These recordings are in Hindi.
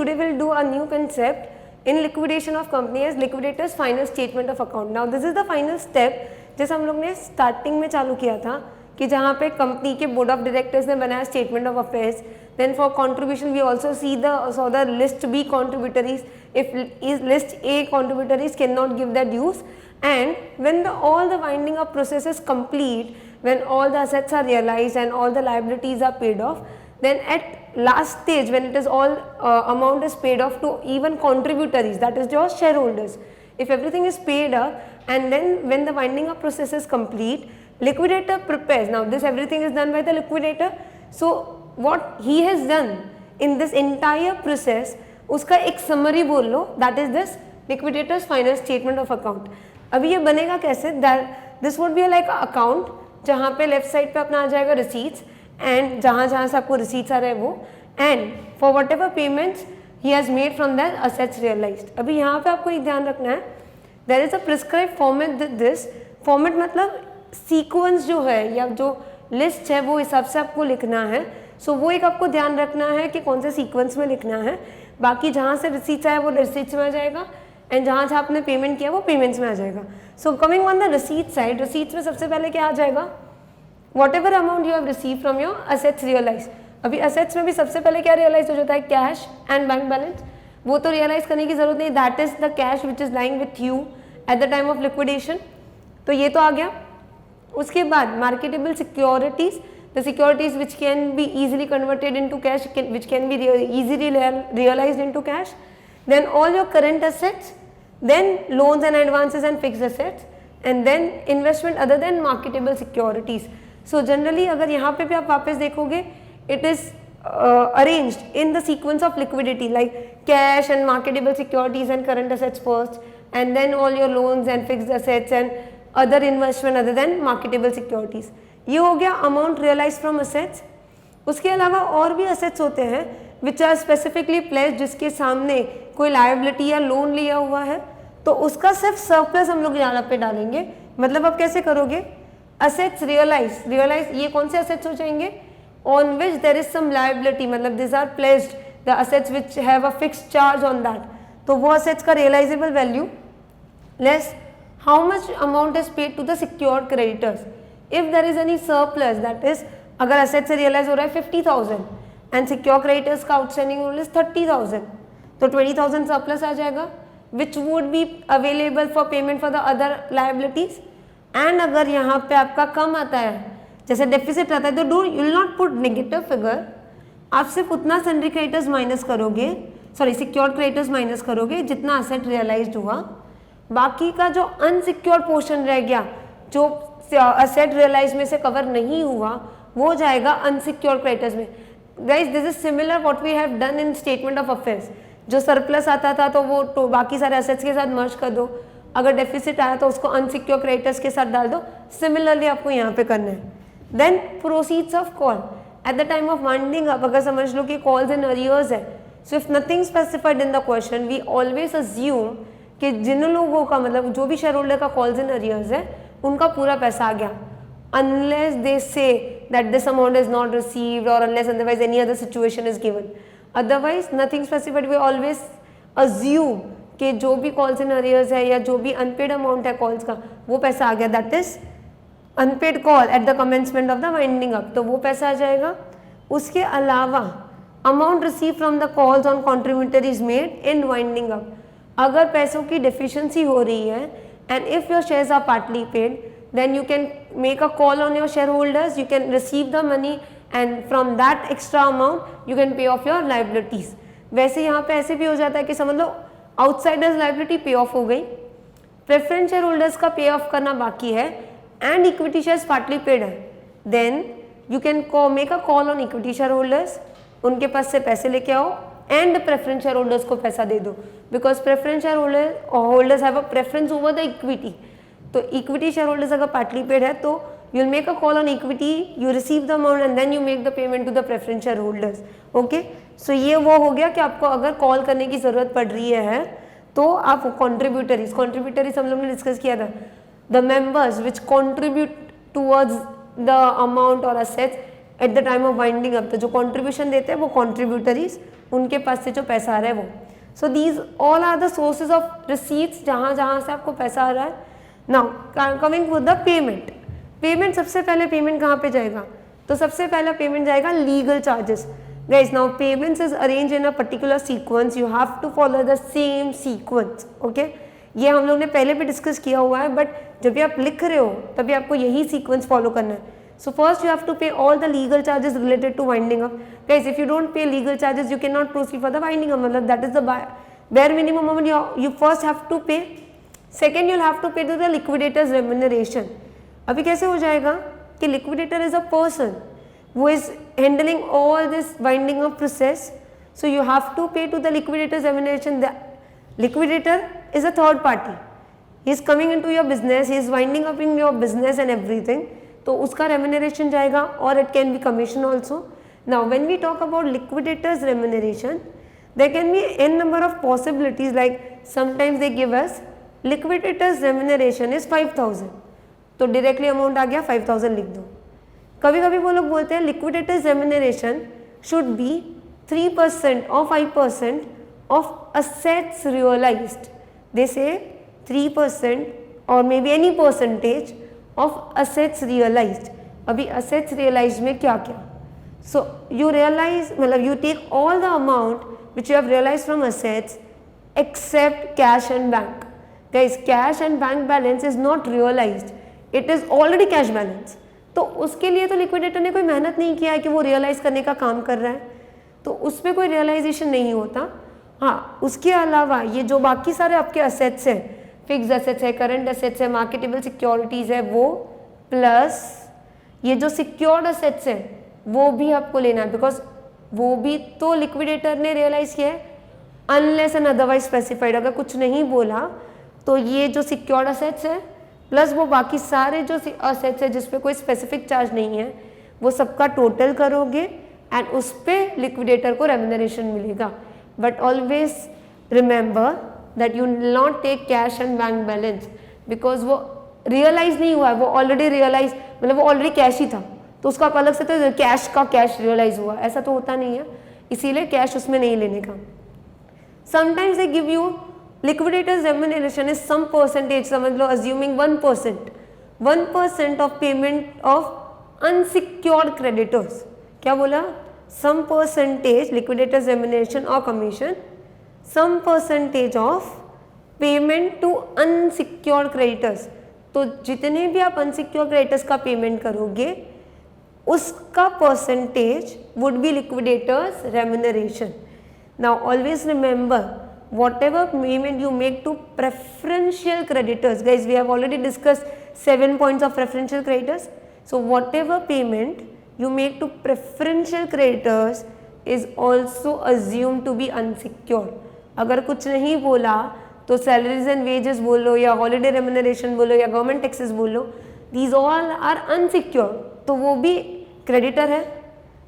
today we'll do a new concept in liquidation of company as liquidator's final statement of account. Now this is the final step जैसे हम लोग ने स्टार्टिंग में चालू किया था कि जहाँ पे कंपनी के बोर्ड ऑफ डायरेक्टर्स ने बनाया statement of affairs. Then for contribution we also saw the list B contributaries. If list A contributaries cannot give their dues, and when all the winding up process is complete, when all the assets are realized and all the liabilities are paid off, then at last stage when it is all amount is paid off to even contributaries, that is your shareholders, if everything is paid up, and then when the winding up process is complete, liquidator prepares. Now this everything is done by the liquidator. So what he has done in this entire process, उसका एक summary बोल लो, that is this liquidator's final statement of account. अभी ये बनेगा कैसे? This would be like a account जहाँ पे लेफ्ट साइड पे अपना आ जाएगा receipts, एंड जहाँ जहाँ से आपको receipts आ रहे हैं वो, and for what ever payments he has made from that assets realized. अभी यहाँ पे आपको एक ध्यान रखना है, there is a prescribed format. this format मतलब सीक्वेंस जो है या जो लिस्ट है वो हिसाब से आपको लिखना है. सो वो एक आपको ध्यान रखना है कि कौन से सीक्वेंस में लिखना है. बाकी जहाँ से रिसीट्स आया वो रिसीट्स में आ जाएगा, एंड जहाँ जहाँ आपने पेमेंट किया वो पेमेंट्स में आ जाएगा. So coming on the receipt side, receipts में सबसे पहले क्या आ जाएगा? Whatever amount you have receive from your assets realise. अभी असेट्स में भी सबसे पहले क्या रियलाइज हो जाता है? Cash and bank balance. वो तो रियलाइज करने की जरूरत नहीं, that is the cash which is lying with you at the time of liquidation. तो ये तो आ गया. उसके बाद marketable securities, the securities which can be easily converted into cash, which can be easily realized into cash. Then all your current assets, then loans and advances and fixed assets, and then investment other than marketable securities. So generally अगर यहाँ पे भी आप वापस देखोगे, it is arranged in the sequence of liquidity, like cash and marketable securities and current assets first, and then all your loans and fixed assets and other investment other than marketable securities. ये हो गया अमाउंट रियलाइज फ्रॉम असेट्स. उसके अलावा और भी असेट्स होते हैं विच आर स्पेसिफिकली प्लेस्ड, जिसके सामने कोई लायबिलिटी या लोन लिया हुआ है, तो उसका सिर्फ सरप्लस हम लोग यहाँ पे डालेंगे. मतलब आप कैसे करोगे? असेट्स रियलाइज ये कौन से असेट्स हो जाएंगे? On which there is some liability, मतलब this are placed the assets which have a fixed charge on that. तो वो असेट्स का realisable value less how much amount is paid to the secured creditors. If there is any surplus, that is अगर asset से realize हो रहा है 50,000 and secure creditors का outstanding is 30,000, तो 20,000 surplus आ जाएगा which would be available for payment for the other liabilities. And अगर यहाँ पे आपका कम आता है, जैसे deficit आता है, तो you will not put negative figure, आप सिर्फ उतना sundry creditors माइनस करोगे, सॉरी secured creditors माइनस करोगे जितना asset realized हुआ. बाकी का जो unsecured portion रह गया, जो असेट रियलाइज में से कवर नहीं हुआ, वो जाएगा अनसिक्योर्ड क्रेडिटर्स में. Guys this is similar what we have done in statement of affairs. जो सरप्लस आता था तो वो तो बाकी सारे असेट्स के साथ मर्ज कर दो, अगर डेफिसिट आया तो उसको अनसिक्योर क्रेडिटर्स के साथ डाल दो. सिमिलरली आपको यहाँ पे करना है. Then proceeds of call at the time of winding up, अगर समझ लो कि कॉल्स इन अरियर्स है, so if nothing specified in the question we always assume कि जिन लोगों का मतलब जो भी शेयर होल्डर का कॉल्स इन अरियर्स है उनका पूरा पैसा आ गया, unless they say that this amount is not received or unless otherwise any other situation is given. Otherwise nothing specified, we always assume कि जो भी calls in arrears है या जो भी unpaid amount है calls का वो पैसा आ गया, that is unpaid call at the commencement of the winding up, तो वो पैसा आ जाएगा. उसके अलावा amount received from the calls on contributories made in winding up, अगर पैसों की deficiency हो रही है and if your shares are partly paid, then you can make a call on your shareholders, you can receive the money and from that extra amount you can pay off your liabilities. वैसे यहाँ पे ऐसे भी हो जाता है कि समझ लो outsiders liability pay off हो गई, preference shareholders का pay off करना बाकी है and equity shares partly paid है, then you can make a call on equity shareholders, उनके पास से पैसे लेके आओ एंड प्रेफरेंस शेयर होल्डर्स को पैसा दे दो, because preference share holders have a preference over the equity. तो इक्विटी शेयर होल्डर्स अगर पार्टली पेड है तो you will make a call on equity, you receive the amount and then you make the payment to the preference share holders. Okay, so ये वो हो गया कि आपको अगर कॉल करने की जरूरत पड़ रही है तो आप कॉन्ट्रीब्यूटरीज हम लोग ने डिस्कस किया था, the members which contribute towards the amount और assets at the time of winding up, तो जो कॉन्ट्रीब्यूशन देते हैं वो कॉन्ट्रीब्यूटरीज. उनके पास से जो पैसा आ रहा है वो. So these all are the sources of receipts जहाँ जहाँ से आपको पैसा आ रहा है. Now coming with the payment. Payment सबसे पहले पेमेंट कहाँ पे जाएगा? तो सबसे पहला पेमेंट जाएगा legal charges. Guys now payments is arrange in a particular sequence. You have to follow the same sequence. Okay, ये हम लोग ने पहले भी डिस्कस किया हुआ है, बट जब भी आप लिख रहे हो तभी आपको यही सीक्वेंस फॉलो करना है. So first you have to pay all the legal charges related to winding up. Guys, if you don't pay legal charges, you cannot proceed for the winding up. मतलब that is the bare minimum amount you first have to pay. Second, you'll have to pay to the liquidator's remuneration. अभी कैसे हो जाएगा कि liquidator is a person who is handling all this winding up process. So you have to pay to the liquidator's remuneration. The liquidator is a third party. He is coming into your business. He is winding up in your business and everything. तो उसका रेम्यूनरेशन जाएगा और it can be commission also. Now when we talk about liquidators remuneration, there can be an number of possibilities. Like sometimes they give us liquidators remuneration is 5000, तो डायरेक्टली अमाउंट आ गया 5000 लिख दो. कभी कभी वो लोग बोलते हैं लिक्विडेटर्स रेम्यूनरेशन शुड बी 3% और 5% ऑफ असेट्स रियलाइज्ड. दे से 3% और may be any percentage of assets realized. अभी assets realized में क्या क्या? So you realize मतलब you take all the amount which you have realized from assets except cash and bank. Guys, cash and bank balance is not realized. It is already cash balance. तो उसके लिए तो लिक्विडेटर ने कोई मेहनत नहीं किया है कि वो रियलाइज करने का काम कर रहा है, तो उसमें कोई रियलाइजेशन नहीं होता. हाँ, उसके अलावा ये जो बाकी सारे आपके असेट्स हैं, फिक्स एसेट्स है, करंट एसेट्स है, मार्केटेबल सिक्योरिटीज है, वो प्लस ये जो सिक्योर्ड एसेट्स है वो भी आपको लेना है, बिकॉज वो भी तो लिक्विडेटर ने रियलाइज किया है. अनलेस एंड अदरवाइज स्पेसिफाइड, अगर कुछ नहीं बोला तो ये जो सिक्योर्ड एसेट्स है प्लस वो बाकी सारे जो एसेट्स है जिसपे कोई स्पेसिफिक चार्ज नहीं है, वो सबका टोटल करोगे एंड उस पर लिक्विडेटर को रेम्यूनरेशन मिलेगा. But always remember that you will not take cash and bank balance because वो रियलाइज नहीं हुआ है, वो ऑलरेडी रियलाइज मतलब वो ऑलरेडी कैश ही था, तो उसका अलग से तो कैश का कैश रियलाइज हुआ, ऐसा तो होता नहीं है, इसीलिए कैश उसमें नहीं लेने का. Sometimes they give you liquidators remuneration is some percentage, समझ लो assuming 1% of payment of unsecured creditors. क्या बोला? सम परसेंटेज लिक्विडेटर्स रेम्यूनरेशन और commission, some percentage of payment to unsecured creditors. तो जितने भी आप unsecured creditors का पेमेंट करोगे उसका percentage would be liquidators remuneration. Now always remember whatever payment you make to preferential creditors, guys, we have already discussed 7 points of preferential creditors. So whatever payment you make to preferential creditors is also assumed to be unsecured. अगर कुछ नहीं बोला तो सैलरीज एंड वेजेस बोलो या हॉलीडे रेम्यूनरेशन बोलो या गवर्नमेंट टैक्सेस बोलो, दीज ऑल आर अनसिक्योर्ड, तो वो भी क्रेडिटर है,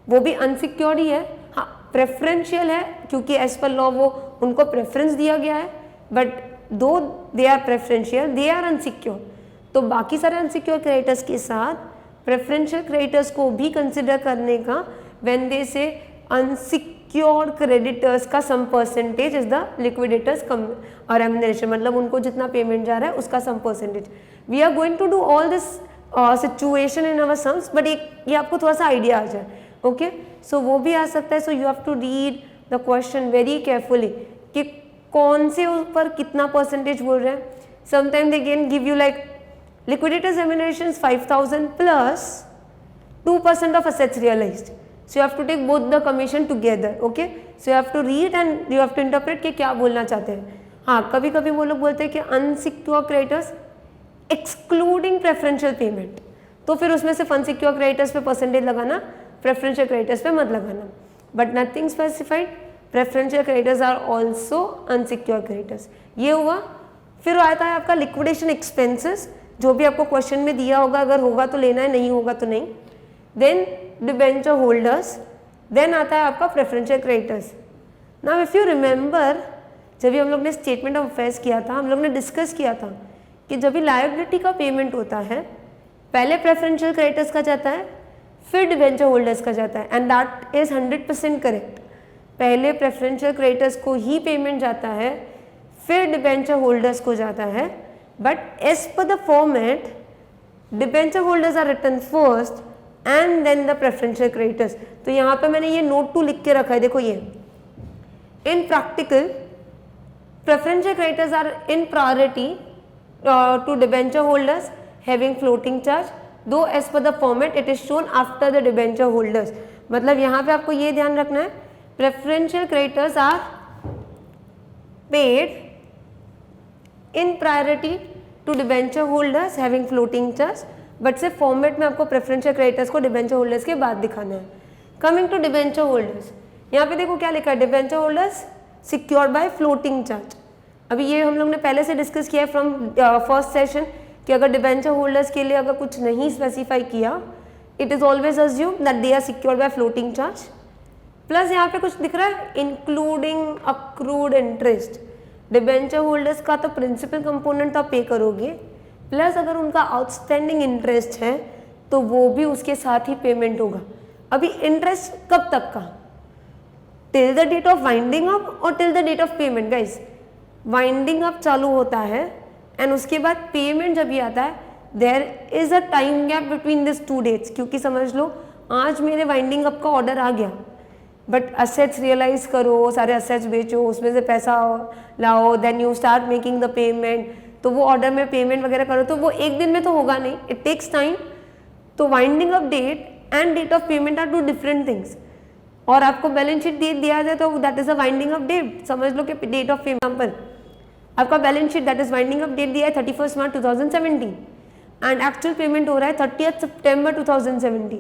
वो भी अनसिक्योर्ड ही है. हाँ, प्रेफरेंशियल है क्योंकि एज पर लॉ वो उनको प्रेफरेंस दिया गया है, but though they are preferential they are unsecured. तो बाकी सारे अनसिक्योर्ड क्रेडिटर्स के साथ प्रेफरेंशियल क्रेडिटर्स को भी कंसिडर करने का व्हेन दे से अनसिक्योर्ड क्रेडिटर्स का some percentage is the liquidators और रेम्यूनरेशन, मतलब उनको जितना पेमेंट जा रहा है उसका some percentage. We are going to do all this situation in our sums, but ये आपको थोड़ा सा आइडिया आ जाए. ओके, सो वो भी आ सकता है. So you have to read the question very carefully कि कौन से ऊपर कितना परसेंटेज बोल रहे हैं. Sometime they can give you like liquidators remuneration is 5000 plus 2% of assets realized. So you have to take both the commission together. Okay, so you have to read and you have to interpret कि क्या बोलना चाहते हैं. हाँ, कभी कभी वो लोग बोलते हैं कि unsecured creditors excluding preferential payment, तो फिर उसमें सिर्फ unsecured creditors पे परसेंटेज लगाना, preferential creditors पे मत लगाना. But nothing specified, preferential creditors are also unsecured creditors. ये हुआ. फिर आता है आपका liquidation expenses, जो भी आपको क्वेश्चन में दिया होगा, अगर होगा तो लेना है, नहीं होगा तो नहीं. देन डिबेंचर होल्डर्स, देन आता है आपका preferential creditors. Now if you remember, जब भी हम लोग ने स्टेटमेंट ऑफ अफेयर्स किया था, हम लोग ने डिस्कस किया था कि जब भी लायबिलिटी का पेमेंट होता है पहले प्रेफरेंशियल क्रेडिटर्स का जाता है, फिर डिबेंचर होल्डर्स का जाता है, एंड दैट इज 100% करेक्ट. पहले प्रेफरेंशियल क्रेडिटर्स को ही पेमेंट जाता है, फिर डिबेंचर होल्डर्स को जाता है, but as per the format debenture holders are written first and then the preferential creditors. तो यहाँ पे मैंने ये नोट 2 लिख के रखा है, देखो ये इन practical preferential creditors are in priority to debenture holders having floating charge, though as per the format it is shown after the debenture holders। मतलब यहाँ पे आपको ये ध्यान रखना है, preferential creditors are paid in priority to debenture holders having floating charge, but सिर्फ फॉर्मेट में आपको preferential creditors को debenture holders के बाद दिखाना है। Coming to debenture holders, यहाँ पे देखो क्या लिखा है, debenture holders secured by floating charge. अभी ये हम लोग ने पहले से डिस्कस किया है फ्रॉम फर्स्ट सेशन कि अगर डिबेंचर होल्डर्स के लिए अगर कुछ नहीं स्पेसिफाई किया, it is always assume that they are secured by floating charge. Plus यहाँ पे कुछ दिख रहा है including accrued interest. Debenture holders का तो प्रिंसिपल कंपोनेंट आप पे करोगे, प्लस अगर उनका आउटस्टैंडिंग इंटरेस्ट है तो वो भी उसके साथ ही पेमेंट होगा। अभी इंटरेस्ट कब तक का, till the date of winding up और till the date of payment. Guys winding up चालू होता है एंड उसके बाद पेमेंट जब ये आता है, there is a time gap between this 2 dates. क्योंकि समझ लो आज मेरे वाइंडिंग अप का ऑर्डर आ गया, बट असेट्स रियलाइज करो, सारे असेट्स बेचो, उसमें से पैसा लाओ, then you start making the payment. तो वो ऑर्डर में पेमेंट वगैरह करो तो वो एक दिन में तो होगा नहीं, इट टेक्स टाइम। तो winding up date and date of payment are 2 different things. और आपको बैलेंस शीट डेट दिया जाए तो that is a winding up date. समझ लो कि डेट ऑफ पेमेंट पर आपका balance sheet that is winding up date दिया है 31 मार्च 2017 एंड एक्चुअल पेमेंट हो रहा है 30 सितंबर 2017।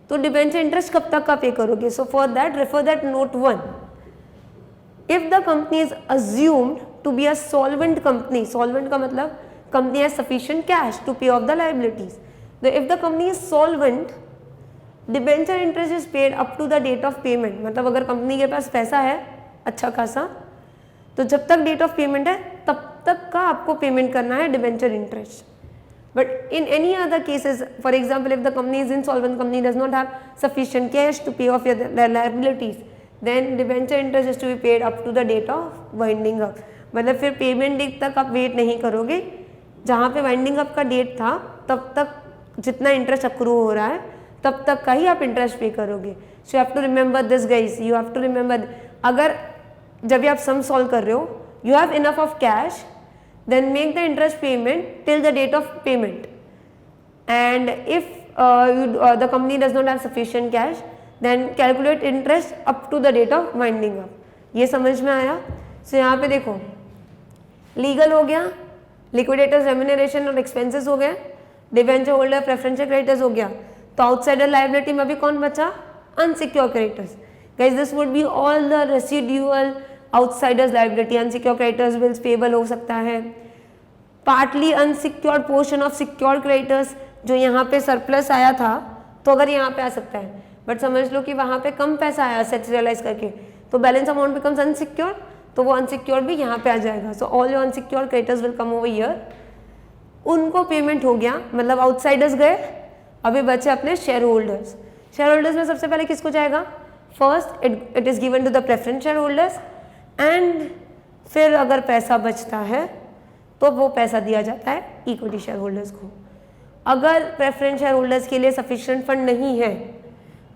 तो डिबेंचर इंटरेस्ट कब तक का पे करोगे? So for that refer that note 1। If the company is assumed to be a solvent company, solvent का मतलब company has sufficient cash to pay off the liabilities. If the company is solvent, debenture interest is paid up to the date of payment. मतलब अगर कंपनी के पास पैसा है अच्छा खासा, तो जब तक डेट ऑफ पेमेंट है तब तक का आपको पेमेंट करना है debenture interest. But in any other cases, for example if the company is insolvent, company does not have sufficient cash to pay off your liabilities, then debenture interest is to be paid up to the date of winding up. मतलब फिर पेमेंट डेट तक आप वेट नहीं करोगे, जहाँ पे वाइंडिंग अप का डेट था तब तक जितना इंटरेस्ट अक्रू हो रहा है तब तक का ही आप इंटरेस्ट पे करोगे। So you have to remember this guys, you have to remember. अगर जब भी आप सम सॉल्व कर रहे हो, you have enough of cash, then make the interest payment till the date of payment. And if the company does not have sufficient cash, then calculate interest up to the date of winding up. ये समझ में आया? सो यहाँ पे देखो, लीगल हो गया, लिक्विडेटर्स रेम्यूनरेशन और एक्सपेंसेस हो गए, डिबेंचर होल्डर प्रेफरेंशियल क्रेडिटर्स हो गया। तो आउटसाइडर लायबिलिटी में भी कौन बचा? Unsecure creditors. Guys this would be all the residual outsiders liability. Unsecure creditors bills payable हो सकता है, partly unsecured portion of secure creditors, जो यहाँ पे सरप्लस आया था तो अगर यहाँ पे आ सकता है, बट समझ लो कि वहाँ पे कम पैसा आया असेट्स रियलाइज करके, तो बैलेंस अमाउंट बिकम्स अनसिक्योर, तो वो अनसिक्योर भी यहाँ पे आ जाएगा। So all your unsecure creditors will come over here. उनको पेमेंट हो गया, मतलब आउटसाइडर्स गए, अभी बचे अपने शेयर होल्डर्स। शेयर होल्डर्स में सबसे पहले किसको जाएगा? First it is given to the preference share holders, and फिर अगर पैसा बचता है तो वो पैसा दिया जाता है इक्विटी शेयर होल्डर्स को। अगर प्रेफरेंस शेयर होल्डर्स के लिए सफिशिएंट फंड नहीं है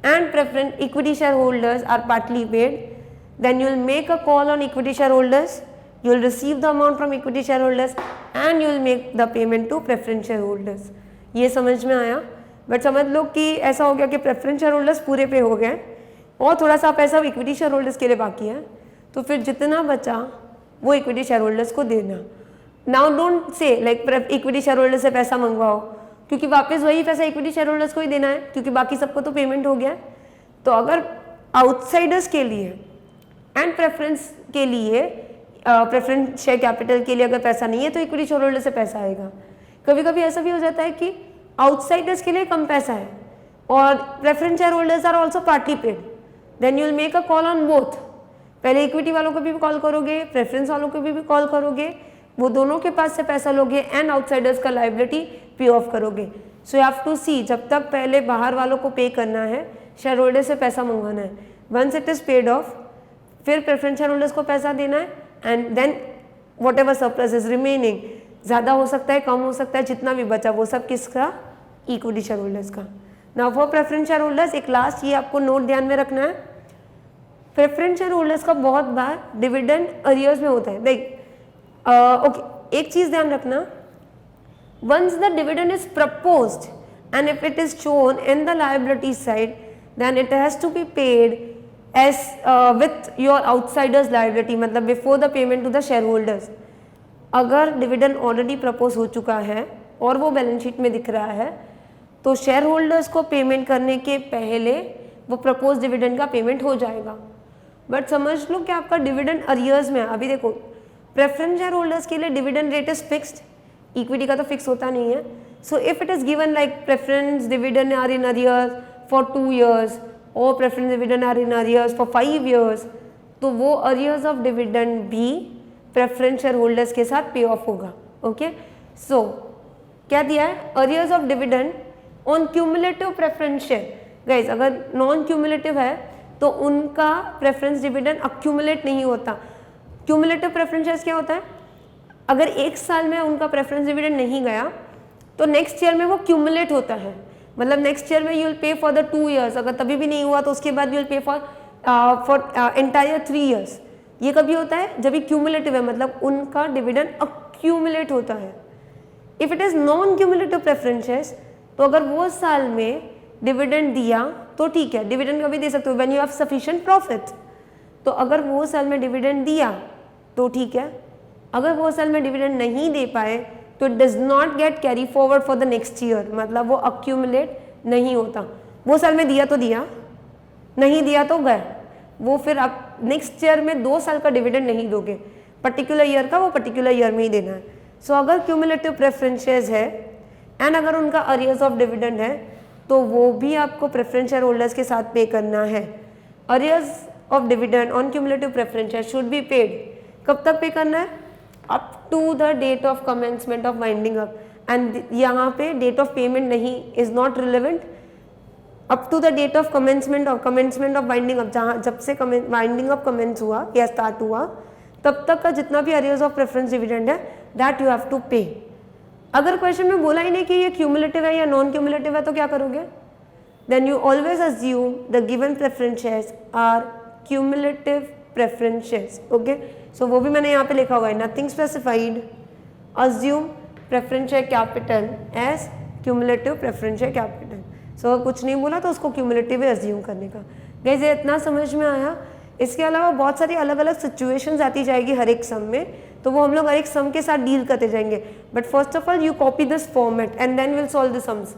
and preference equity share holders are partly paid, then you will make a call on equity share holders, you will receive the amount from equity shareholders and you will make the payment to preference shareholders। ये समझ में आया? बट समझ लो कि ऐसा हो गया कि प्रेफरेंस शेयर होल्डर्स पूरे पे हो गए और थोड़ा सा पैसा इक्विटी शेयर होल्डर्स के लिए बाकी है, तो फिर जितना बचा वो इक्विटी शेयर होल्डर्स को देना। Now don't say like equity share holder से पैसा मंगवाओ, क्योंकि वापस वही पैसा इक्विटी शेयर होल्डर्स को ही देना है, क्योंकि बाकी सबको तो पेमेंट हो गया। तो अगर आउटसाइडर्स के लिए एंड प्रेफरेंस के लिए प्रेफरेंस शेयर कैपिटल के लिए अगर पैसा नहीं है तो इक्विटी शेयर होल्डर से पैसा आएगा। कभी कभी ऐसा भी हो जाता है कि आउटसाइडर्स के लिए कम पैसा है और preference share holders are also partly paid, then you will make a call on both. पहले इक्विटी वालों को भी कॉल करोगे, प्रेफरेंस वालों को भी कॉल करोगे, वो दोनों के पास से पैसा लोगे एंड आउटसाइडर्स का लायबिलिटी पे ऑफ करोगे। सो यू हैव टू सी, जब तक पहले बाहर वालों को पे करना है, शेयर होल्डर से पैसा मंगवाना है। Once it is paid off, फिर प्रेफरेंस शेयर होल्डर्स को पैसा देना है, and then whatever surplus is remaining, ज़्यादा हो सकता है, कम हो सकता है, जितना भी बचा वो सब किसका, इक्विटी शेयर होल्डर्स का। Now for preference share holders, एक लास्ट ये आपको नोट ध्यान में रखना है, प्रेफरेंस शेयर होल्डर्स का बहुत बार डिविडेंड अरियर्स में होता है। देख ओके, एक चीज़ ध्यान रखना, once the dividend is proposed and if it is shown in the liability side, then it has to be paid as with your outsiders liability, मतलब before the payment to the shareholders। अगर डिविडेंड ऑलरेडी प्रपोज हो चुका है और वो बैलेंस शीट में दिख रहा है, तो शेयर होल्डर्स को पेमेंट करने के पहले वो प्रपोज डिविडेंड का पेमेंट हो जाएगा। बट समझ लो कि आपका डिविडेंड अरियर्स में है। अभी देखो, प्रेफरेंस शेयर होल्डर्स के लिए dividend rate is fixed, equity का तो फिक्स होता नहीं है। So if it is given like preference dividend are in arrears for 2 years और preference dividend are in arrears for 5 years, तो वो अरियर्स ऑफ डिविडेंड भी प्रेफरेंस शेयर होल्डर्स के साथ पे ऑफ होगा। ओके, सो क्या दिया है, arrears of dividend on cumulative preference share. Guys, अगर नॉन क्यूमुलेटिव है तो उनका प्रेफरेंस डिविडेंड अक्यूमुलेट नहीं होता। क्यूमुलेटिव प्रेफरेंस शेयर्स क्या होता है, अगर एक साल में उनका प्रेफरेंस डिविडेंड नहीं गया तो नेक्स्ट ईयर में वो क्यूमुलेट होता है, मतलब नेक्स्ट ईयर में you will pay for the 2 years, अगर तभी भी नहीं हुआ तो उसके बाद you will pay for entire 3 years। ये कभी होता है जब ये क्यूमुलेटिव है, मतलब उनका डिविडेंड अक्यूमुलेट होता है। If it is non cumulative preference shares, तो अगर वो साल में डिविडेंड दिया तो ठीक है, डिविडेंड कभी दे सकते हो when you have sufficient profit. तो अगर वो साल में डिविडेंड दिया तो ठीक है, अगर वो साल में डिविडेंड नहीं दे पाए तो it does not gate carry forward for the next year, मतलब वो अक्यूमुलेट नहीं होता। वो साल में दिया तो दिया, नहीं दिया तो गए, वो फिर आप नेक्स्ट ईयर में 2 साल का डिविडेंड नहीं दोगे, पर्टिकुलर ईयर का वो पर्टिकुलर ईयर में ही देना है। सो अगर क्यूमुलेटिव प्रेफरेंस शेयर्स है एंड अगर उनका अरियर्स ऑफ डिविडेंड है तो वो भी आपको प्रेफरेंस शेयर होल्डर्स के साथ पे करना है। Arrears of dividend on cumulative preference share should be paid, कब तक पे करना है, up to the date of commencement of winding up. And यहाँ पे डेट ऑफ पेमेंट नहीं, is not relevant, up to the date of commencement of winding up, जहाँ जब से वाइंडिंग अप कमेंस हुआ या स्टार्ट हुआ तब तक का जितना भी अरियर्स ऑफ प्रेफरेंस डिविडेंड है दैट यू हैव टू पे। अगर क्वेश्चन में बोला ही नहीं कि ये क्यूमुलेटिव है या नॉन क्यूमुलेटिव है तो क्या करोगे, then you always assume the given preference shares are cumulative preference shares. Okay, so वो भी मैंने यहाँ पे लिखा हुआ है, nothing specified, assume preference share capital as cumulative preference share capital. So कुछ नहीं बोला तो उसको क्यूमुलेटिव अज्यूम करने का। गाइस, ये इतना समझ में आया। इसके अलावा बहुत सारी अलग अलग सिचुएशंस आती जाएगी हर एक सम में, तो वो हम लोग हर एक सम के साथ डील करते जाएंगे। But first of all you copy this format and then will solve the sums.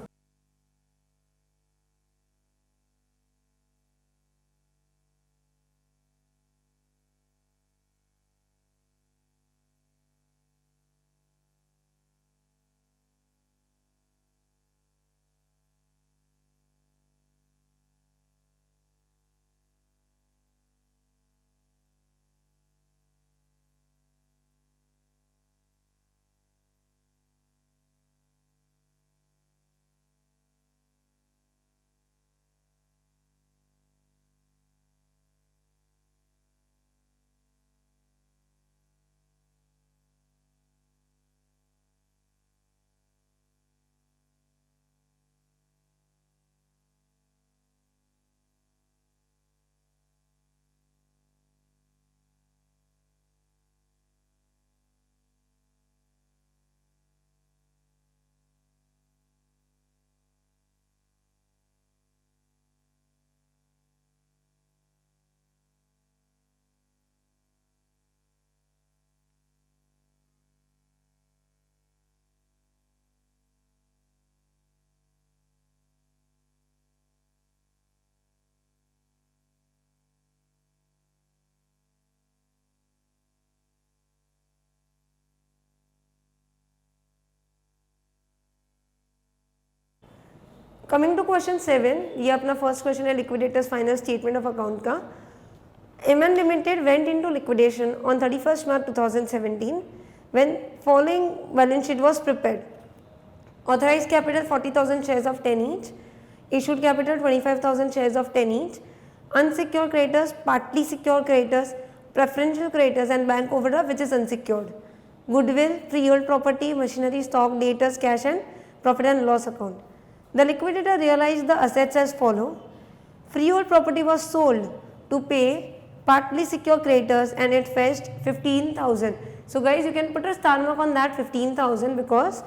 Coming to question 7, ये अपना फर्स्ट क्वेश्चन है liquidators final statement of account का। MN limited went into liquidation on 31 March 2017 when following balance sheet was prepared. Authorised capital 40,000 shares of 10 each, issued capital 25,000 shares of 10 each, unsecured creditors, partly secured creditors, preferential creditors and bank overdraft which is unsecured. Goodwill, freehold property, machinery, stock, debtors, cash and profit and loss account. The liquidator realized the assets as follow. Freehold property was sold to pay partly secured creditors and it fetched 15,000. So guys, you can put a star mark on that 15,000 because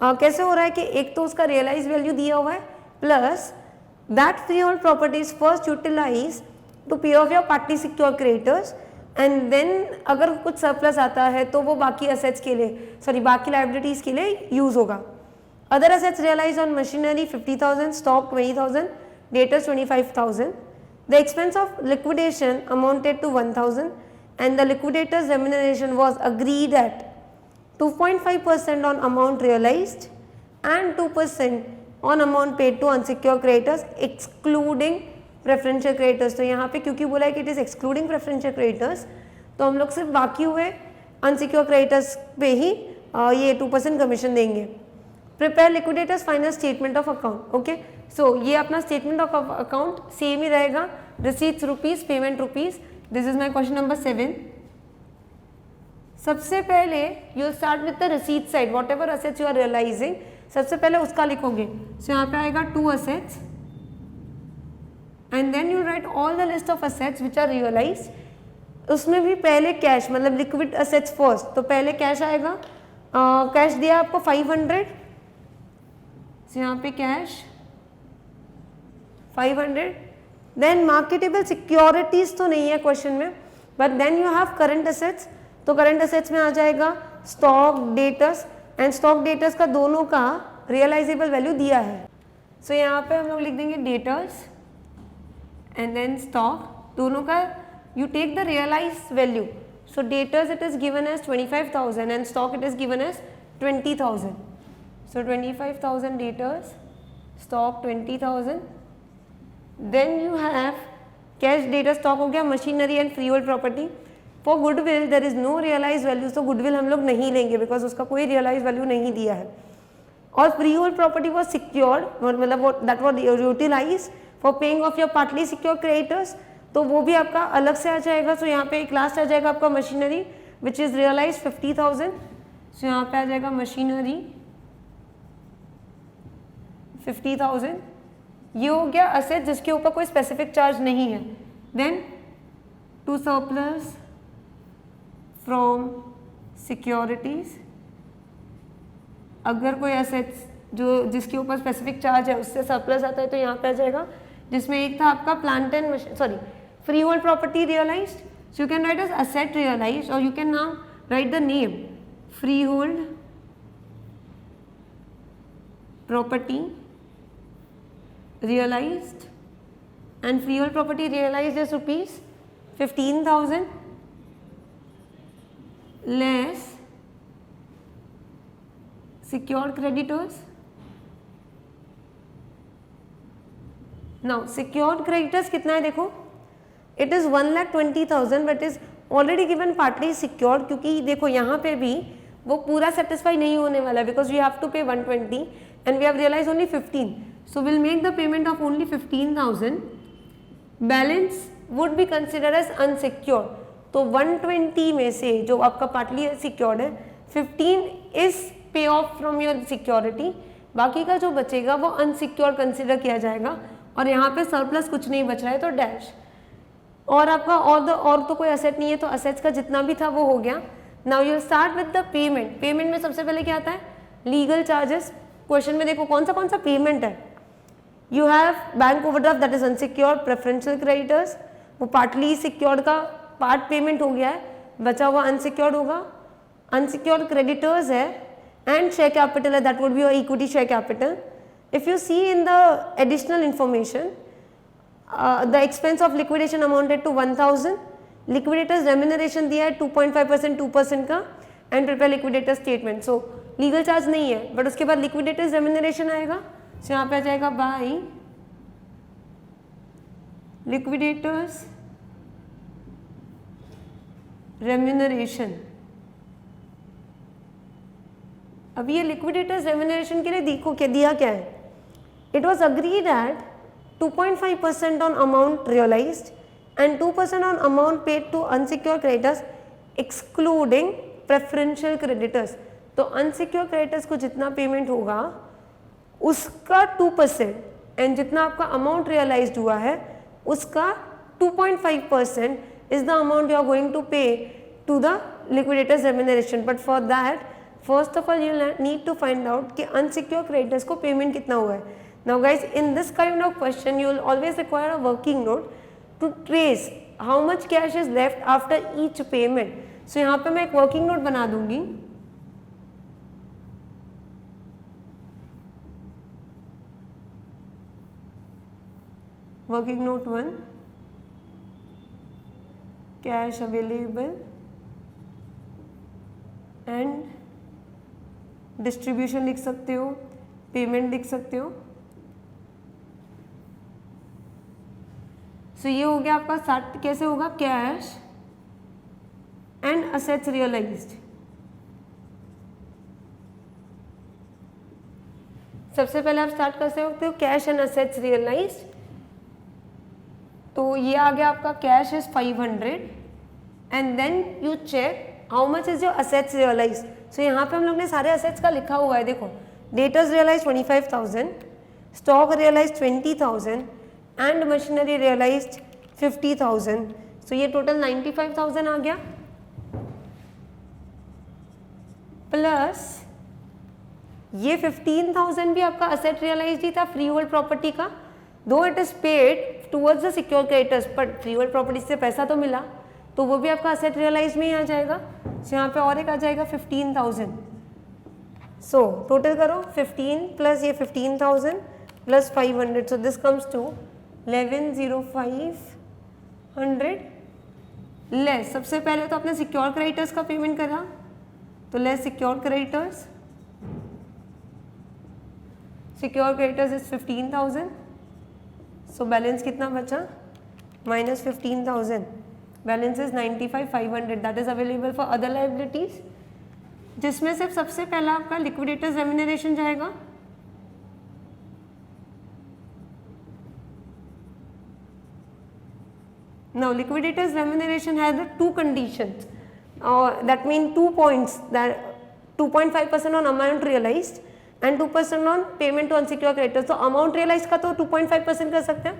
कैसे हो रहा है कि एक तो उसका रियलाइज वैल्यू दिया हुआ है plus that free hold property is first utilise to pay off your partly secure creditors and then अगर कुछ सरप्लस आता है तो वो बाकी असेट्स के लिए बाकी लाइबिलिटीज के लिए यूज होगा. Other assets realise on machinery 50,000, stock 20,000, debtors 25,000. The expense of liquidation amounted to 1,000 and the liquidator's remuneration was agreed at 2.5% on amount realized and 2% on amount paid to unsecured creditors excluding preferential creditors. तो यहाँ पे क्योंकि बोला है कि it is excluding preferential creditors तो हम लोग सिर्फ बाकी हुए unsecured creditors पे ही ये 2% कमीशन देंगे. Prepare liquidators final statement of account. Okay, so ये अपना statement of account सेम ही रहेगा. Receipts rupees, payment rupees. This is my question number 7. सबसे पहले you start with the receipt side, whatever assets you are realising सबसे पहले उसका लिखोगे. सो यहाँ पे आएगा 2 assets and then you write all the list of assets which are realise. उसमें भी पहले कैश मतलब लिक्विड असेट्स फर्स्ट, तो पहले कैश आएगा. कैश दिया आपको 500, सो यहाँ पे कैश 500. देन मार्केटेबल सिक्योरिटीज तो नहीं है क्वेश्चन में, but then you have current assets. तो करंट असेट्स में आ जाएगा stock, debtors and stock debtors का दोनों का रियलाइजेबल वैल्यू दिया है. सो यहाँ पे हम लोग लिख देंगे डेटर्स एंड देन स्टॉक, दोनों का you take the realise value. So debtors it is given as 25,000 and stock it is given as 20,000. So 25,000 debtors, stock 20,000. Then you have cash, debtor, stock हो गया, machinery and free hold property. For goodwill there is no realise value, तो गुडविल हम लोग नहीं लेंगे बिकॉज उसका कोई रियलाइज वैल्यू नहीं दिया है. और free hold property was secured मतलब that was utilise for paying off your partly secure creditors, तो वो भी आपका अलग से आ जाएगा. सो यहाँ पे एक लास्ट आ जाएगा आपका मशीनरी विच इज रियलाइज 50,000. सो यहाँ पे आ जाएगा मशीनरी 50,000. ये हो गया असेट जिसके ऊपर कोई स्पेसिफिक चार्ज नहीं है. Then to surplus from securities, अगर कोई असेट्स जो जिसके ऊपर स्पेसिफिक चार्ज है उससे सरप्लस आता है तो यहाँ पे आ जाएगा, जिसमें एक था आपका plant and free hold property realised. So you can write as asset realised और you can now write the name free hold property realized and freehold property realized is rupees 15,000 less secured creditors. Now secured creditors कितना है देखो, it is 1,20,000 but is already given partly secured, क्योंकि देखो यहाँ पे भी वो पूरा सेटिस्फाई नहीं होने वाला है बिकॉज यू हैव टू पे 120 and we have realized only 15. So we'll make the payment of only 15,000. Balance would be considered as unsecured. तो 120 में से जो आपका पार्टली सिक्योर्ड है 15 is pay off from your security, बाकी का जो बचेगा वो अनसिक्योर्ड कंसिडर किया जाएगा. और यहाँ पे सरप्लस कुछ नहीं बच रहा है तो डैश. और आपका और तो कोई असेट नहीं है तो असेट्स का जितना भी था वो हो गया. Now you start with the payment. Payment में सबसे पहले क्या आता है, लीगल चार्जेस. क्वेश्चन में देखो कौन सा पेमेंट है. You have bank overdraft that is unsecured, preferential creditors वो पार्टली सिक्योर्ड का पार्ट पेमेंट हो गया है, बचा हुआ अनसिक्योर्ड होगा. अनसिक्योर्ड क्रेडिटर्स है एंड शेयर कैपिटल है, that would be your equity share capital. If you see in the additional information the expense of liquidation amounted to 1,000. Liquidators remuneration दिया है 2.5% 2% का and prepare liquidator statement. So legal charge नहीं है बट उसके बाद लिक्विडेटर्स रेम्यूनरेशन आएगा. सो यहाँ पे आ जाएगा बाय लिक्विडेटर्स रेम्यूनरेशन. अब ये लिक्विडेटर्स रेम्यूनरेशन के लिए देखो क्या दिया क्या है. It was agreed at 2.5% on amount realized and 2% on amount paid to unsecured creditors excluding preferential creditors. तो unsecured creditors को जितना पेमेंट होगा उसका 2% एंड जितना आपका अमाउंट रियलाइज्ड हुआ है उसका 2.5% is the amount you are going to pay to the liquidator's remuneration. But for that, first of all, you need to find out कि unsecured creditors को payment कितना हुआ है. Now guys, in this kind of question, you will always require a working note to trace how much cash is left after each payment. So यहाँ पे मैं एक working note बना दूंगी. Working note 1, cash available and distribution लिख सकते हो, payment लिख सकते हो. So ये हो गया आपका स्टार्ट कैसे होगा, कैश एंड असेट्स रियलाइज्ड. सबसे पहले आप स्टार्ट कर सकते हो कैश एंड असेट्स रियलाइज्ड. तो ये आ गया आपका cash is 500 and then you check how much is your assets realised. So यहाँ पे हम लोग ने सारे असेट्स का लिखा हुआ है. देखो debtors realise 25,000, stock realise 20,000 and machinery realised 50,000. So ये टोटल 95,000 आ गया. प्लस ये 15,000 भी आपका असेट रियलाइज्ड ही था फ्री होल्ड प्रॉपर्टी का. दो it is paid towards the secure creditors but free hold property से पैसा तो मिला तो वो भी आपका असेट रियलाइज में ही आ जाएगा. सो यहाँ पे और एक आ जाएगा 15,000. सो टोटल करो 15 प्लस ये 15,000 plus 500. So this comes to 11,0500 less. सबसे पहले तो आपने सिक्योर क्रेडिटर्स का पेमेंट करा तो less secure creditors. Secure creditors is 15,000. So balance कितना बचा, minus 15,000. Balance is 95,500. That is available for other liabilities, जिसमें से सबसे पहला आपका लिक्विडेटर्स रेम्यूनरेशन जाएगा. Now liquidators remuneration has the two conditions. That mean 2 points, that 2.5% on amount realized and 2% on payment to unsecured creditors. तो अमाउंट रियलाइज का तो 2.5% कर सकते हैं.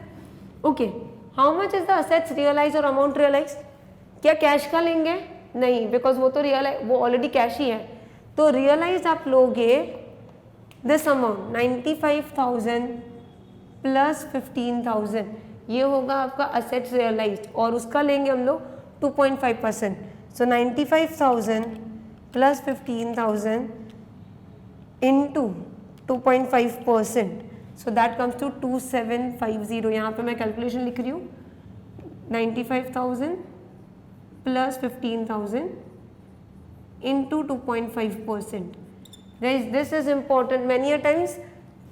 Okay, how much is the assets realise और अमाउंट रियलाइज. क्या कैश का लेंगे? नहीं, बिकॉज वो तो रियलाइज वो ऑलरेडी कैश ही है. तो रियलाइज आप लोगे दिस अमाउंट 95,000 प्लस 15,000. ये होगा आपका असेट्स रियलाइज और उसका लेंगे हम लोग 2.5%. सो 95,000 plus 15,000 into 2.5%. So that comes to 2750. यहाँ पे मैं कैलकुलेशन लिख रही हूँ. 95,000 plus 15,000 into 2.5%. Guys, this is important. Many a times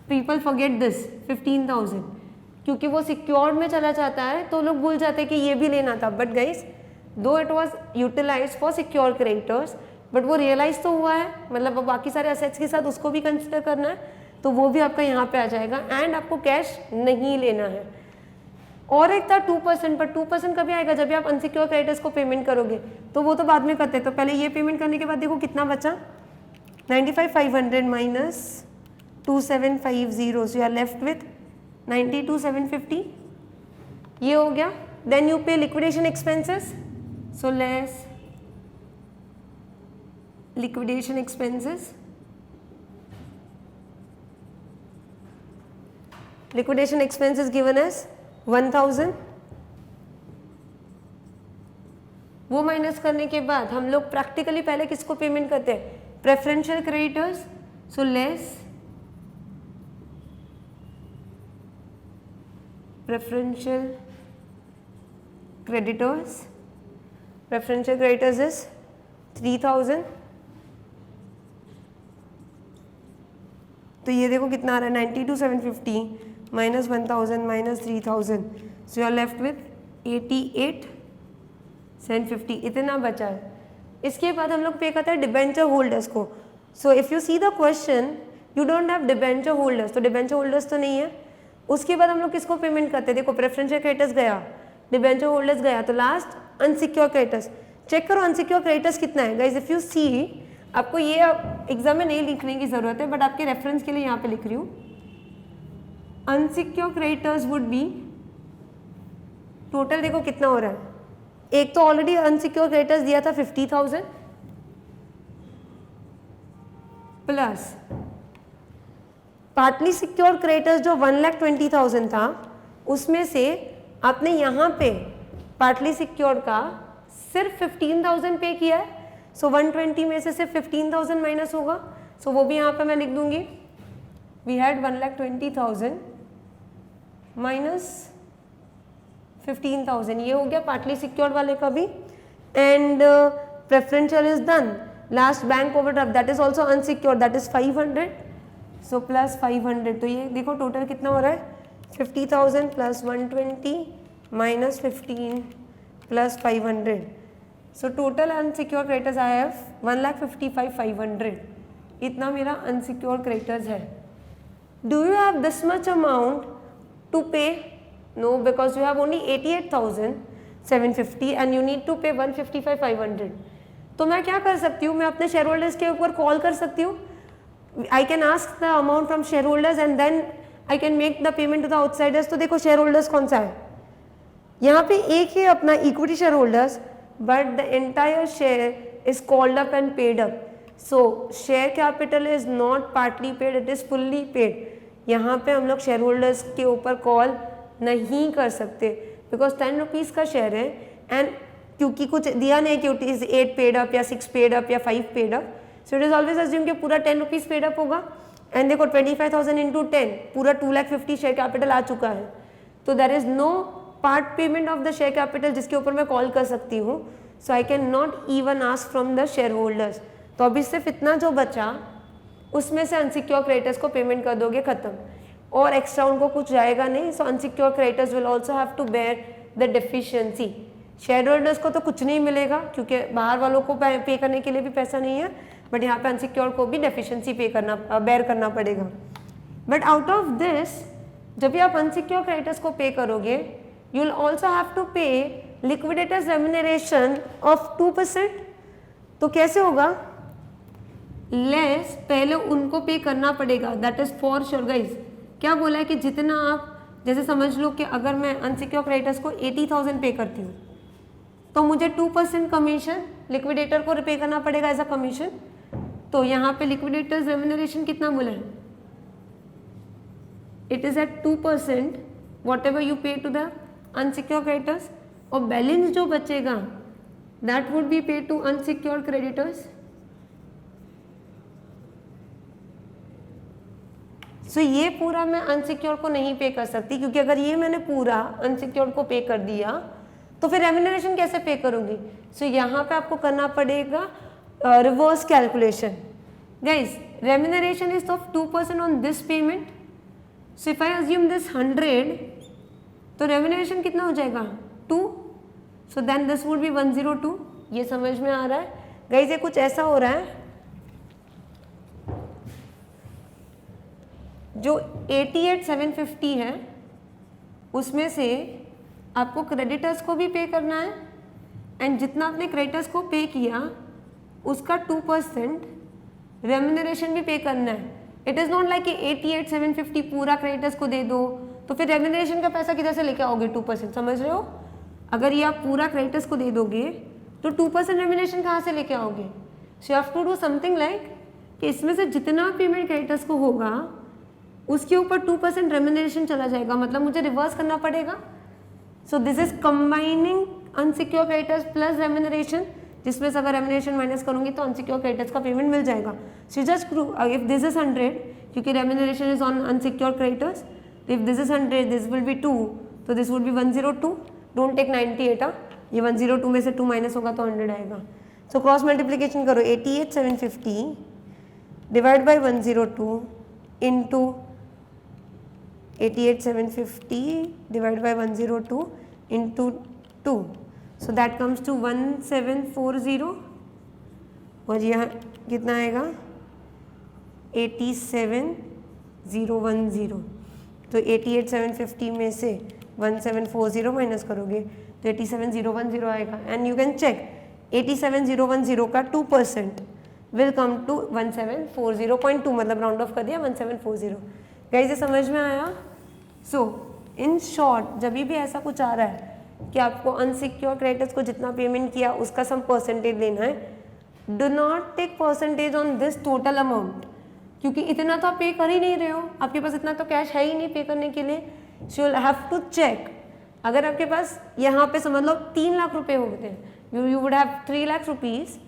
people forget this 15,000 क्योंकि वो सिक्योर्ड में चला जाता है तो लोग भूल जाते हैं कि ये भी लेना था. But guys though it was utilise for secure creditors but वो रियलाइज तो हुआ है, मतलब बाकी सारे असेट्स के साथ उसको भी कंसिडर करना है तो वो भी आपका यहाँ पे आ जाएगा. एंड आपको कैश नहीं लेना है. और एक था 2%, पर 2% कभी आएगा जब भी आप अनसिक्योर क्रेडिटर्स को पेमेंट करोगे तो वो तो बाद में करते हैं. तो पहले ये पेमेंट करने के बाद देखो कितना बचा, 95,500 minus 2750. So you are left with 92,750. ये हो गया. Then you pay liquidation expenses. So less liquidation expenses. Liquidation expenses given as 1,000. वो माइनस करने के बाद हम लोग प्रैक्टिकली पहले किसको पेमेंट करते हैं, preferential creditors. So less preferential creditors. Preferential creditors is 3,000. तो ये देखो कितना आ रहा है, 92,750 minus 1,000 minus 3,000. So you are left with 88,750. इतना बचा है. इसके बाद हम लोग पे करते हैं डिबेंचर होल्डर्स को. So if you see the question you don't have debenture holders, तो डिबेंचर होल्डर्स तो नहीं है. उसके बाद हम लोग किसको पेमेंट करते हैं, देखो प्रेफरेंशियल क्रेडिटर्स गया, डिबेंचर होल्डर्स गया, तो लास्ट अनसिक्योर क्रेडिटर्स। चेक करो अनसिक्योर क्रेडिटर्स कितना है गाइज। इफ यू सी, आपको ये एग्जाम में नहीं लिखने की जरूरत है, बट आपके रेफरेंस के लिए यहाँ पे लिख रही हूँ। Unsecure creditors would be, total देखो कितना हो रहा है, एक तो ऑलरेडी अनसिक्योर क्रेडिटर्स दिया था 50,000 प्लस पार्टली सिक्योर क्रेडिटर्स जो 1,20,000 था, उसमें से आपने यहाँ पे पार्टली सिक्योर्ड का सिर्फ 15,000 पे किया है, सो 120 में से सिर्फ 15,000 माइनस होगा, सो वो भी यहाँ पे मैं लिख दूंगी। वी हैड 1,20,000 माइनस 15,000, ये हो गया पार्टली सिक्योर्ड वाले का भी। And preferential is done. Last bank overdraft that is also unsecured, that is 500, so plus 500, तो ये देखो टोटल कितना हो रहा है, 50,000 plus 120 minus 15 plus 500, so total unsecure creditors I have 1,55,500, इतना मेरा अनसिक्योर क्रेडिटर्स है। Do you have this much amount to pay? No, because you have only 88,750 and you need to pay 155,500। तो मैं क्या कर सकती हूँ, मैं अपने शेयर होल्डर्स के ऊपर कॉल कर सकती हूँ। I can ask the amount from shareholders and then I can make the payment to the outsiders। तो देखो शेयर होल्डर्स कौन सा है, यहाँ पे एक ही अपना equity share holders, but the entire share is called up and paid up, so share capital is not partly paid, it is fully paid. यहाँ पे हम लोग शेयर होल्डर्स के ऊपर कॉल नहीं कर सकते, बिकॉज 10 रुपीज़ का शेयर है एंड क्योंकि कुछ दिया नहीं कि इट इज 8 पेड अप या 6 पेड अप या 5 paid up, so it is always assume कि पूरा 10 रुपीज़ पेड अप होगा। एंड देखो 25,000 इंटू 10 पूरा 2,50,000 शेयर कैपिटल आ चुका है, तो there is no part payment of the share capital जिसके ऊपर मैं कॉल कर सकती हूँ, so I can not even ask from the share holders. तो अभी सिर्फ इतना जो बचा उसमें से अनसिक्योर क्रेडिटर्स को पेमेंट कर दोगे, खत्म, और एक्स्ट्रा उनको कुछ जाएगा नहीं। So unsecure creditors will also have to bear the deficiency. Share holders को तो कुछ नहीं मिलेगा क्योंकि बाहर वालों को पे करने के लिए भी पैसा नहीं है, बट यहाँ पे अनसिक्योर को भी डेफिशिएंसी बेयर करना पड़ेगा। बट आउट ऑफ दिस, जब भी आप अनसिक्योर क्रेडिटर्स को पे करोगे, you will also have to pay liquidators remuneration of 2%। तो कैसे होगा, लेस पहले उनको पे करना पड़ेगा, that is for sure guys. क्या बोला है कि जितना आप, जैसे समझ लो कि अगर मैं अनसिक्योर क्रेडिटर्स को 80,000 पे करती हूँ, तो मुझे 2% कमीशन लिक्विडेटर को पे करना पड़ेगा एज अ कमीशन। तो यहाँ पे लिक्विडेटर्स रेम्यूनरेशन कितना बोला है, it is at 2% whatever you pay to the unsecure creditors, और बैलेंस जो बचेगा that would be pay to unsecure creditors. So ये पूरा मैं अनसिक्योर को नहीं पे कर सकती, क्योंकि अगर ये मैंने पूरा अनसिक्योर को पे कर दिया तो फिर रेम्यूनरेशन कैसे पे करूंगी। सो यहाँ पे आपको करना पड़ेगा reverse calculation. Guys, remuneration is of 2% on this payment, so if I assume this 100, तो रेम्यूनरेशन कितना हो जाएगा 2, so then this would be 102। ये समझ में आ रहा है गाइज, ये कुछ ऐसा हो रहा है, जो 88,750 है उसमें से आपको क्रेडिटर्स को भी पे करना है, एंड जितना आपने क्रेडिटर्स को पे किया उसका 2% रेम्यूनरेशन भी पे करना है। इट इज़ नॉट लाइक कि 88,750 पूरा क्रेडिटर्स को दे दो तो फिर रेम्यूनरेशन का पैसा किधर से लेके आओगे 2%, समझ रहे हो। अगर ये आप पूरा क्रेडिटर्स को दे दोगे तो 2% रेम्यूनरेशन कहाँ से लेके आओगे। So you have to do something like कि इसमें से जितना पेमेंट क्रेडिटर्स को होगा उसके ऊपर 2% रेम्यूनरेशन चला जाएगा, मतलब मुझे रिवर्स करना पड़ेगा। So this is combining unsecure creditors plus remuneration, जिसमें से अगर रेम्यूनरेशन माइनस करूंगी तो अनसिक्योर क्रेडिटर्स का पेमेंट मिल जाएगा। So just if this is 100, क्योंकि remuneration is on unsecure creditors, if this is 100 this will be 2, तो this would be 102। Don't take 98, ये 102 में से 2 माइनस होगा तो 100 आएगा। सो क्रॉस मल्टीप्लीकेशन करो, 88,750 divide by 102 into 88,750 divided by 102 into 2, so that comes to 1740, और यहाँ कितना आएगा 87,010। तो 88,750 में से 1740 माइनस करोगे तो 87,010 आएगा। एंड यू कैन चेक 87,010 का 2% विल कम टू 1740.2, मतलब राउंड ऑफ कर दिया 1740। गाइस ये समझ में आया? सो इन शॉर्ट जब भी ऐसा कुछ आ रहा है कि आपको अनसिक्योर क्रेडिटर्स को जितना पेमेंट किया उसका सम परसेंटेज लेना है, do not take percentage on this total amount, क्योंकि इतना तो आप पे कर ही नहीं रहे हो, आपके पास इतना तो कैश है ही नहीं पे करने के लिए। So you have to check, अगर आपके पास यहाँ पे समझ लो 3 लाख रुपए होते हैं, you would have 3 lakh rupees,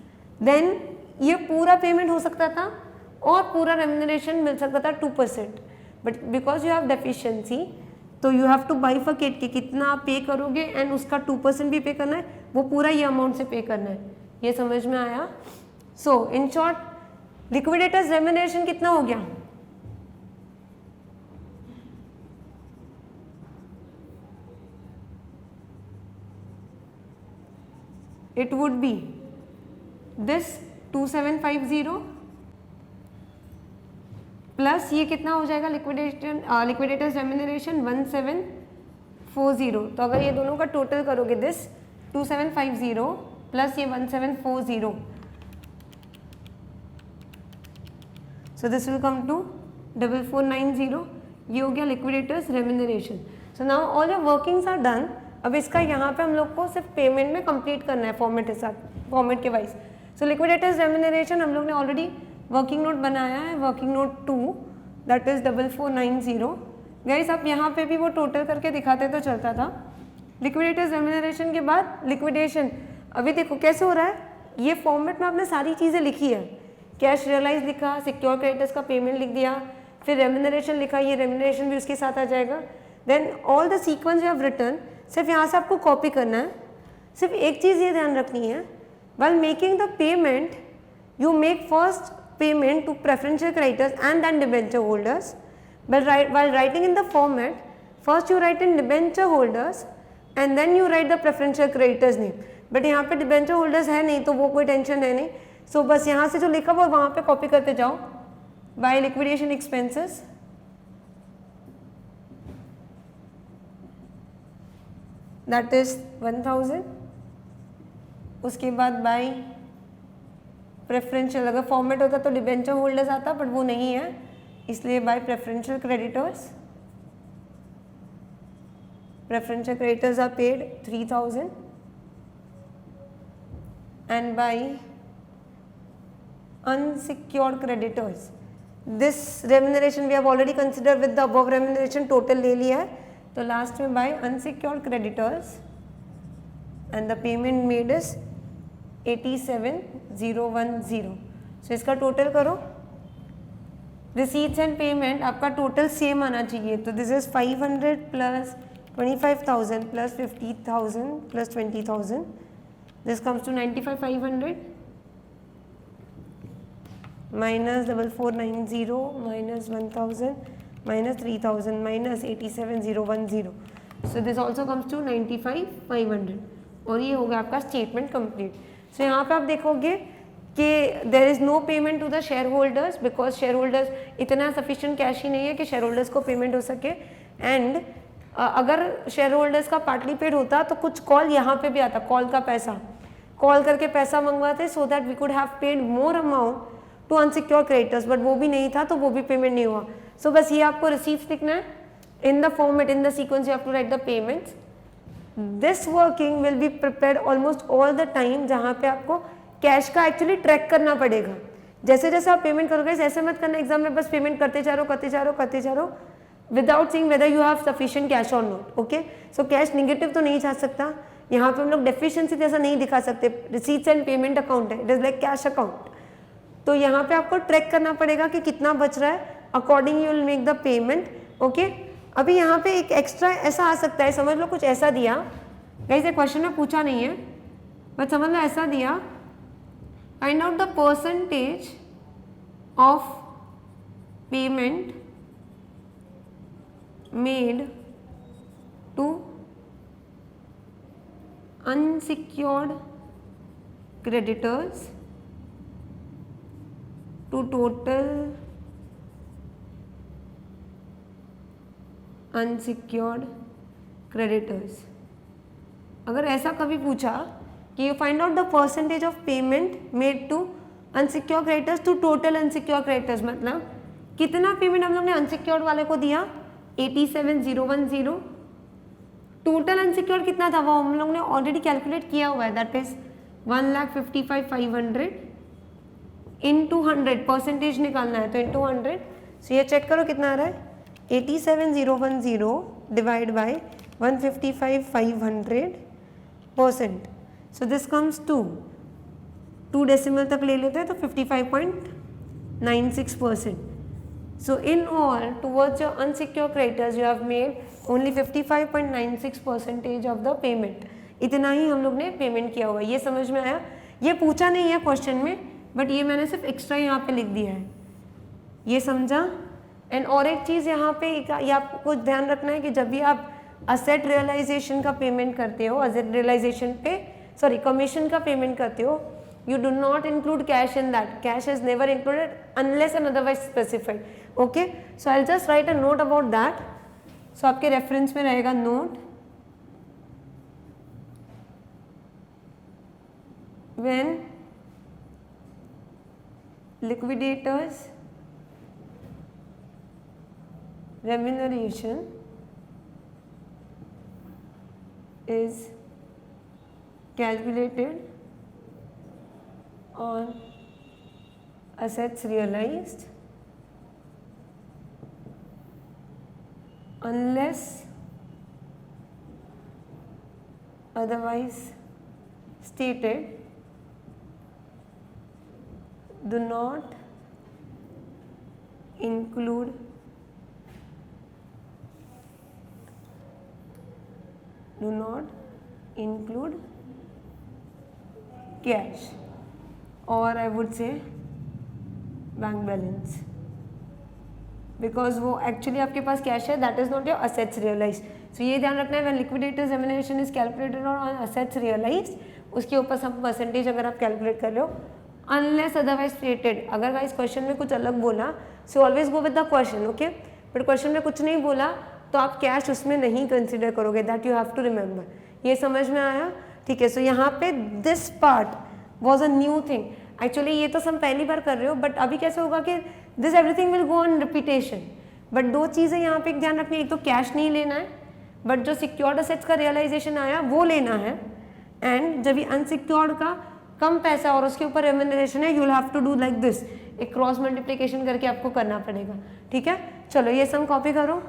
then ये पूरा पेमेंट हो सकता था और पूरा रेम्यूनरेशन मिल सकता था 2%, but because you have deficiency तो यू हैव टू बाइफरकेट कि कितना आप पे करोगे एंड उसका 2% भी पे करना है, वो पूरा ये अमाउंट से पे करना है। ये समझ में आया? सो इन शॉर्ट लिक्विडेटर्स रेम्यूनरेशन कितना हो गया? It would be this 2750 plus ये कितना हो जाएगा लिक्विडेटर्स रेम्यूनरेशन 1740। तो अगर ये दोनों का टोटल करोगे दिस 2750 प्लस ये 1740, so this will come to 4490। ये हो गया liquidators remuneration. So now all your workings are done. अब इसका यहाँ पे हम लोग को सिर्फ पेमेंट में कंप्लीट करना है फॉर्मेट के साथ, फॉर्मेट के वाइज। सो लिक्विडेटर्स रेम्यूनरेशन हम लोग ने ऑलरेडी वर्किंग नोट बनाया है, working note 2 that is 4490। Guys आप यहाँ पे भी वो टोटल करके दिखाते तो चलता था। लिक्विडेटर्स रेम्यूनरेशन के बाद लिक्विडेशन, अभी देखो कैसे हो रहा है, ये फॉर्मेट में आपने सारी चीज़ें लिखी है, कैश रियलाइज लिखा, सिक्योर क्रेडिटर्स का पेमेंट लिख दिया, फिर रेम्यूनरेशन लिखा, ये रेम्यूनरेशन भी उसके साथ आ जाएगा। Then all the sequence you have written, सिर्फ यहाँ से आपको कॉपी करना है। सिर्फ एक चीज़ ये ध्यान रखनी है, while making the payment you make first payment to preferential creditors and then debenture holders, but while writing in the format first you write in debenture holders and then you write the preferential creditors name, but यहाँ पे debenture holders है नहीं तो वो कोई टेंशन है नहीं। सो बस यहाँ से जो लिखा हुआ वहाँ पे कॉपी करते जाओ। By liquidation expenses that is 1000, उसके बाद बाय प्रेफरेंशियल, अगर फॉर्मेट होता तो डिबेंचर होल्डर्स आता बट वो नहीं है, इसलिए by preferential creditors, preferential creditors are paid 3000 and by unsecured creditors this remuneration we have already consider with the above remuneration, total ले लिया है, तो लास्ट में by unsecured creditors and the payment made is 87,010। So इसका टोटल करो, रिसीट्स एंड पेमेंट आपका टोटल सेम आना चाहिए। तो this is 500 plus 25,000 plus 50,000 plus 20,000, this comes to 95,500 minus 4490 minus 1000 minus 3000 minus 87,010। So this also comes to 95,500 और ये होगा आपका स्टेटमेंट कंप्लीट। सो यहाँ पे आप देखोगे कि there is no payment to the share holders because shareholders इतना सफिशिएंट कैश ही नहीं है कि शेयर होल्डर्स को पेमेंट हो सके। एंड अगर शेयर होल्डर्स का पार्टली पेड होता तो कुछ कॉल यहाँ पे भी आता, कॉल का पैसा, कॉल करके पैसा मंगवाते so that we could have paid more amount to unsecure creditors, but वो भी नहीं था तो वो भी पेमेंट नहीं हुआ। सो बस ये आपको रिसीट्स लिखना है in the format, in the sequence you have to write the payments. This working will be prepared almost all the time, जहाँ पे आपको कैश का एक्चुअली ट्रैक करना पड़ेगा। जैसे जैसे आप पेमेंट करोगे ऐसे मत करना एग्जाम में बस पेमेंट करते जा रहो without seeing whether you have sufficient cash और not. Okay, so cash negative तो नहीं जा सकता, यहाँ पे हम लोग डेफिशिएंसी जैसा नहीं दिखा सकते। रिसीट्स एंड पेमेंट अकाउंट है, it is like cash account, तो यहाँ पे आपको ट्रैक करना पड़ेगा कि कितना बच रहा है, according you will make the payment. Okay, अभी यहाँ पे एक एक्स्ट्रा ऐसा आ सकता है, समझ लो कुछ ऐसा दिया, गाइस ये क्वेश्चन में पूछा नहीं है बट समझ लो ऐसा दिया, find out the percentage of payment made to unsecured creditors to total unsecured creditors. अगर ऐसा कभी पूछा कि you find out the percentage of payment made to unsecure creditors to total unsecure creditors, मतलब कितना पेमेंट हम लोग ने अनसिक्योर्ड वाले को दिया 87,010, टोटल अनसिक्योर्ड कितना था वो हम लोग ने ऑलरेडी कैलकुलेट किया हुआ है, दैट इज 1,55,500 इंटू 100, परसेंटेज निकालना है तो इंटू 100। सो ये चेक करो कितना आ रहा है 87,010 divide by 155,500%। So this comes to 2 decimal तक ले लेते हैं तो 55.96%। So in all, towards your unsecured creditors, you have made only 55.96% of the payment. इतना ही हम लोग ने पेमेंट किया हुआ है। ये समझ में आया? ये पूछा नहीं है क्वेश्चन में, बट ये मैंने सिर्फ एक्स्ट्रा यहाँ पे लिख दिया है। ये समझा? एंड और एक चीज़ यहाँ पे ये आपको ध्यान रखना है कि जब भी आप असेट रियलाइजेशन का पेमेंट करते हो, असेट रियलाइजेशन पे कमीशन का पेमेंट करते हो, you do not include cash in that. Cash is never included unless and otherwise specified. Okay, so I'll just write a note about that. So आपके रेफरेंस में रहेगा note, when liquidators remuneration is calculated on assets realized unless otherwise stated, do not include cash, or I would say bank balance, because वो एक्चुअली आपके पास कैश है, that is not your assets realise. So ये ध्यान रखना है, when liquidators remuneration is calculated on assets realise, उसके ऊपर सब परसेंटेज अगर आप कैलकुलेट कर रहे हो, अनलेस अदरवाइज स्टेटेड, अगर वाइज क्वेश्चन में कुछ अलग बोला, so always go with the question, okay. But question में कुछ नहीं बोला तो आप कैश उसमें नहीं कंसिडर करोगे, that you have to remember. ये समझ में आया? ठीक है। सो यहाँ पे this part was a new thing. Actually ये तो हम पहली बार कर रहे हो, बट अभी कैसे होगा कि this everything will go on repetition. But दो चीज़ें यहाँ पे ध्यान रखनी है, एक तो कैश नहीं लेना है, बट जो सिक्योर्ड असेट्स का रियलाइजेशन आया वो लेना है, एंड जब ये अनसिक्योर्ड का कम पैसा और उसके ऊपर रेम्युनरेशन है, you will have to do like this, एक क्रॉस मल्टीप्लिकेशन करके आपको करना पड़ेगा। ठीक है, चलो ये सम कॉपी करो।